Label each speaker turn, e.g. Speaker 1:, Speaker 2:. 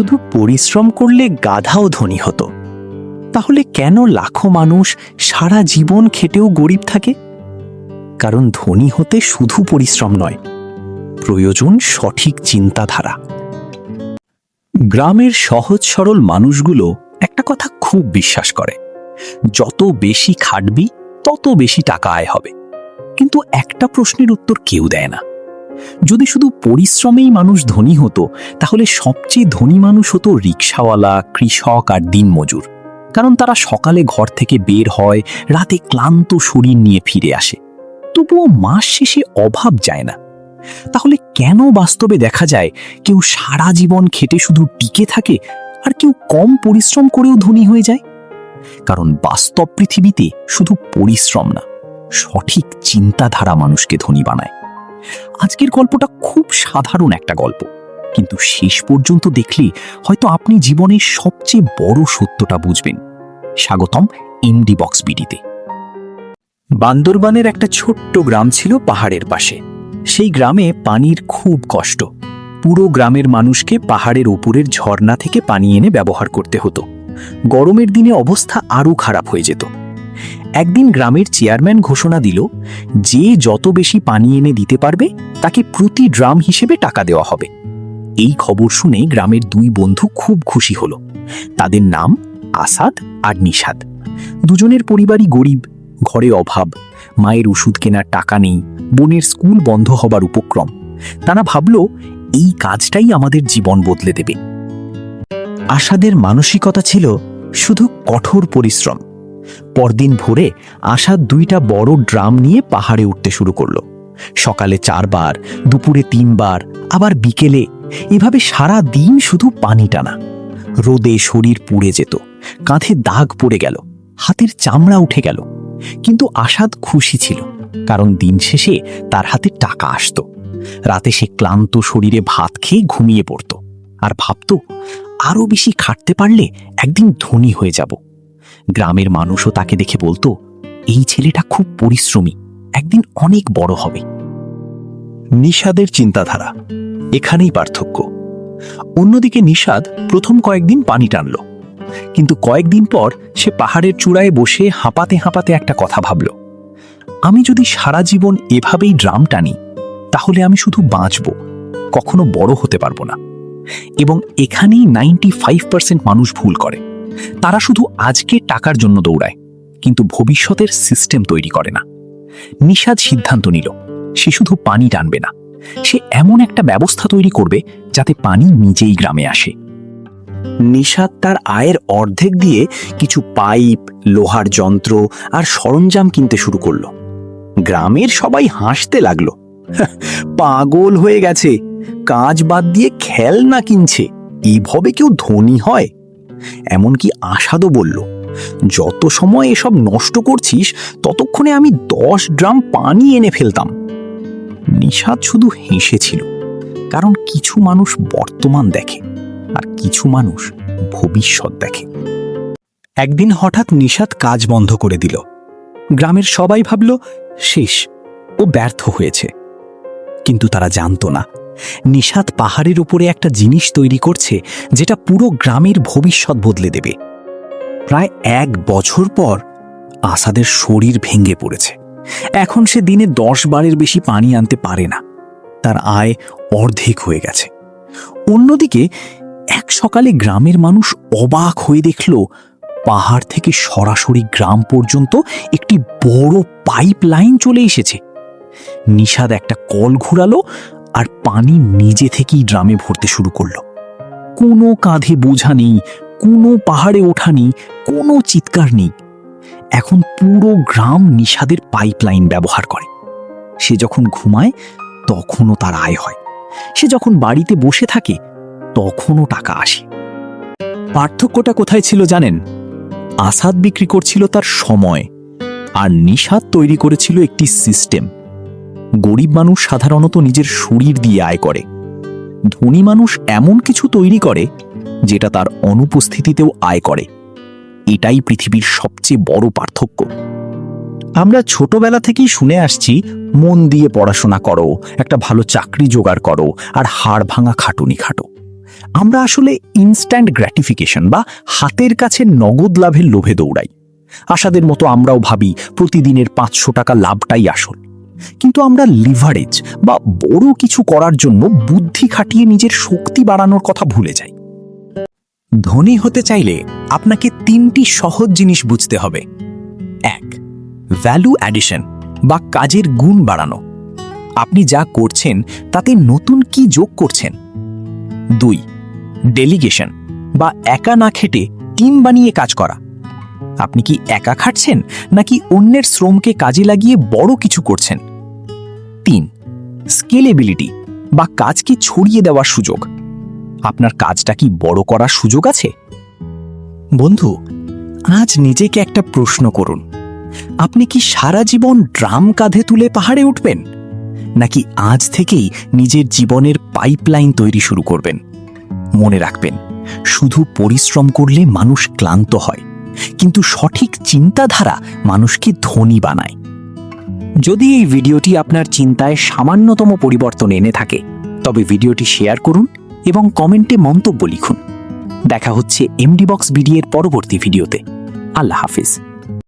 Speaker 1: শুধু পরিশ্রম করলে গাধাও ধনী হতো, তাহলে কেন লাখো মানুষ সারা জীবন খেটেও গরিব থাকে? কারণ ধনী হতে শুধু পরিশ্রম নয়, প্রয়োজন সঠিক চিন্তাধারা। গ্রামের সহজ সরল মানুষগুলো একটা কথা খুব বিশ্বাস করে, যত বেশি খাটবি তত বেশি টাকা আয় হবে। কিন্তু একটা প্রশ্নের উত্তর কেউ দেয় না, যদি শুধু পরিশ্রমেই মানুষ ধনী হতো তাহলে সবচেয়ে ধনী মানুষ হতো রিকশাওয়ালা, কৃষক আর দিনমজুর। কারণ তারা সকালে ঘর থেকে বের হয়, রাতে ক্লান্ত শরীর নিয়ে ফিরে আসে, তবুও মাস শেষে অভাব যায় না। তাহলে কেন বাস্তবে দেখা যায় কেউ সারা জীবন খেটে শুধু টিকে থাকে আর কেউ কম পরিশ্রম করেও ধনী হয়ে যায়? কারণ বাস্তব পৃথিবীতে শুধু পরিশ্রম না, সঠিক চিন্তাধারা মানুষকে ধনী বানায়। আজকের গল্পটা খুব সাধারণ একটা গল্প, কিন্তু শেষ পর্যন্ত দেখলে হয়তো আপনি জীবনের সবচেয়ে বড় সত্যটা বুঝবেন। স্বাগতম এমডি বক্স বিডিতে। বান্দরবানের একটা ছোট্ট গ্রাম ছিল পাহাড়ের পাশে। সেই গ্রামে পানির খুব কষ্ট। পুরো গ্রামের মানুষকে পাহাড়ের উপরের ঝর্ণা থেকে পানি এনে ব্যবহার করতে হতো। গরমের দিনে অবস্থা আরও খারাপ হয়ে যেত। একদিন গ্রামের চেয়ারম্যান ঘোষণা দিল, যে যত বেশি পানি এনে দিতে পারবে তাকে প্রতি ড্রাম হিসেবে টাকা দেওয়া হবে। এই খবর শুনে গ্রামের দুই বন্ধু খুব খুশি হলো। তাদের নাম আসাদ আর নিশাদ। দুজনের পরিবারই গরিব, ঘরে অভাব, মায়ের ওষুধ কেনার টাকা নেই, বোনের স্কুল বন্ধ হবার উপক্রম। তারা ভাবল, এই কাজটাই আমাদের জীবন বদলে দেবে। আসাদের মানসিকতা ছিল শুধু কঠোর পরিশ্রম। পরদিন ভোরে আসাদ 2টা বড় ড্রাম নিয়ে পাহাড়ে উঠতে শুরু করলো। সকালে 4 বার, দুপুরে 3 বার, আবার বিকেলে, এভাবে সারা দিন শুধু পানি টানা। রোদে শরীর পুড়ে যেত, কাঁধে দাগ পড়ে গেল, হাতের চামড়া উঠে গেল। কিন্তু আসাদ খুশি ছিল, কারণ দিন শেষে তার হাতে টাকা আসতো। রাতে সে ক্লান্ত শরীরে ভাত খেয়ে ঘুমিয়ে পড়ত আর ভাবত, আরো বেশি খাটতে পারলে একদিন ধনী হয়ে যাব। গ্রামের মানুষও তাকে দেখে বলতো, এই ছেলেটা খুব পরিশ্রমী, একদিন অনেক বড় হবে। নিশাদের চিন্তাধারা, এখানেই পার্থক্য। অন্যদিকে নিশাদ প্রথম কয়েকদিন পানি টানল, কিন্তু কয়েকদিন পর সে পাহাড়ের চূড়ায় বসে হাঁপাতে হাঁপাতে একটা কথা ভাবল, আমি যদি সারা জীবন এভাবেই ড্রাম টানি তাহলে আমি শুধু বাঁচব, কখনো বড় হতে পারবো না। এবং এখানেই 95% মানুষ ভুল করে। তারা শুধু আজকে টাকার জন্য দৌড়ায়, কিন্তু ভবিষ্যতের সিস্টেম তৈরি করে না। নিশাদ সিদ্ধান্ত নিল, সে শুধু পানি টানবে না, সে এমন একটা ব্যবস্থা তৈরি করবে যাতে পানি নিজেই গ্রামে আসে। নিশাদ তার আয়ের অর্ধেক দিয়ে কিছু পাইপ, লোহার যন্ত্র আর সরঞ্জাম কিনতে শুরু করলো। গ্রামের সবাই হাসতে লাগলো, পাগল হয়ে গেছে, কাজ বাদ দিয়ে খেলনা কিনছে, এইভাবে কেউ ধনী হয়? এমনকি আসাদও বলল, যত সময় এসব নষ্ট করছিস ততক্ষণে আমি 10 ড্রাম পানি এনে ফেলতাম। নিশাদ শুধু হেসেছিল, কারণ কিছু মানুষ বর্তমান দেখে আর কিছু মানুষ ভবিষ্যৎ দেখে। একদিন হঠাৎ নিশাদ কাজ বন্ধ করে দিল। গ্রামের সবাই ভাবল, শেষ, ও ব্যর্থ হয়েছে। কিন্তু তারা জানতো না, নিশাদ পাহাড়ের উপরে একটা জিনিস তৈরি করছে যেটা পুরো গ্রামের ভবিষ্যৎ বদলে দেবে। প্রায় 1 বছর পর আসাদের শরীর ভেঙে পড়েছে। এখন সে দিনে 10 বারের বেশি পানি আনতে পারে না। তার আয় অর্ধেক হয়ে গেছে। অন্যদিকে এক সকালে গ্রামের মানুষ অবাক হয়ে দেখল, পাহাড় থেকে সরাসরি গ্রাম পর্যন্ত একটি বড় পাইপ লাইন চলে এসেছে। নিশাদ একটা কল ঘুরালো আর পানি নিজে থেকেই ড্রামে ভরতে শুরু করলো। কোনো কাঁধে বোঝা নেই, কোনো পাহাড়ে ওঠা নেই, কোনো চিৎকার নেই। এখন পুরো গ্রাম নিশাদের পাইপলাইন ব্যবহার করে। সে যখন ঘুমায় তখনও তার আয় হয়, সে যখন বাড়িতে বসে থাকে তখনও টাকা আসে। পার্থক্যটা কোথায় ছিল জানেন? আসাদ বিক্রি করছিল তার সময়, আর নিশাদ তৈরি করেছিল একটি সিস্টেম। গরিব মানুষ সাধারণত নিজের শরীর দিয়ে আয় করে, ধনী মানুষ এমন কিছু তৈরি করে যেটা তার অনুপস্থিতিতেও আয় করে। এটাই পৃথিবীর সবচেয়ে বড় পার্থক্য। আমরা ছোটবেলা থেকেই শুনে আসছি, মন দিয়ে পড়াশোনা করো, একটা ভালো চাকরি জোগাড় করো আর হাড় ভাঙা খাটুনি খাটো। আমরা আসলে ইনস্ট্যান্ট গ্র্যাটিফিকেশন বা হাতের কাছে নগদ লাভের লোভে দৌড়াই। আশাদের মতো আমরাও ভাবি প্রতিদিনের 500 টাকা লাভটাই আসল। কিন্তু আমরা লিভারেজ বা বড় কিছু করার জন্য বুদ্ধি খাটিয়ে নিজের শক্তি বাড়ানোর কথা ভুলে যাই। ধনী হতে চাইলে আপনাকে 3টি সহজ জিনিস বুঝতে হবে। 1. ভ্যালু অ্যাডিশন বা কাজের গুণ বাড়ানো। আপনি যা করছেন তাতে নতুন কি যোগ করছেন। 2. ডেলিগেশন বা একা না খেটে টিম বানিয়ে কাজ করা। আপনি কি একা খাটছেন নাকি অন্যের শ্রমকে কাজে লাগিয়ে বড় কিছু করছেন। 3. স্কেলেবিলিটি বা কাজকে ছড়িয়ে দেওয়ার সুযোগ। আপনার কাজটা কি বড় করার সুযোগ আছে। বন্ধু, আজ নিজেকে একটা প্রশ্ন করুন। আপনি কি সারা জীবন ড্রাম কাঁধে তুলে পাহাড়ে উঠবেন, নাকি আজ থেকেই নিজের জীবনের পাইপলাইন তৈরি শুরু করবেন। মনে রাখবেন, শুধু পরিশ্রম করলে মানুষ ক্লান্ত হয়, কিন্তু সঠিক চিন্তাধারা মানুষকে ধনী বানায়। যদি এই ভিডিওটি আপনার চিন্তায় সামান্যতম পরিবর্তন এনে থাকে, তবে ভিডিওটি শেয়ার করুন এবং কমেন্টে মন্তব্য লিখুন। দেখা হচ্ছে এমডি বক্স বিডি এর পরবর্তী ভিডিওতে। আল্লাহ হাফিজ।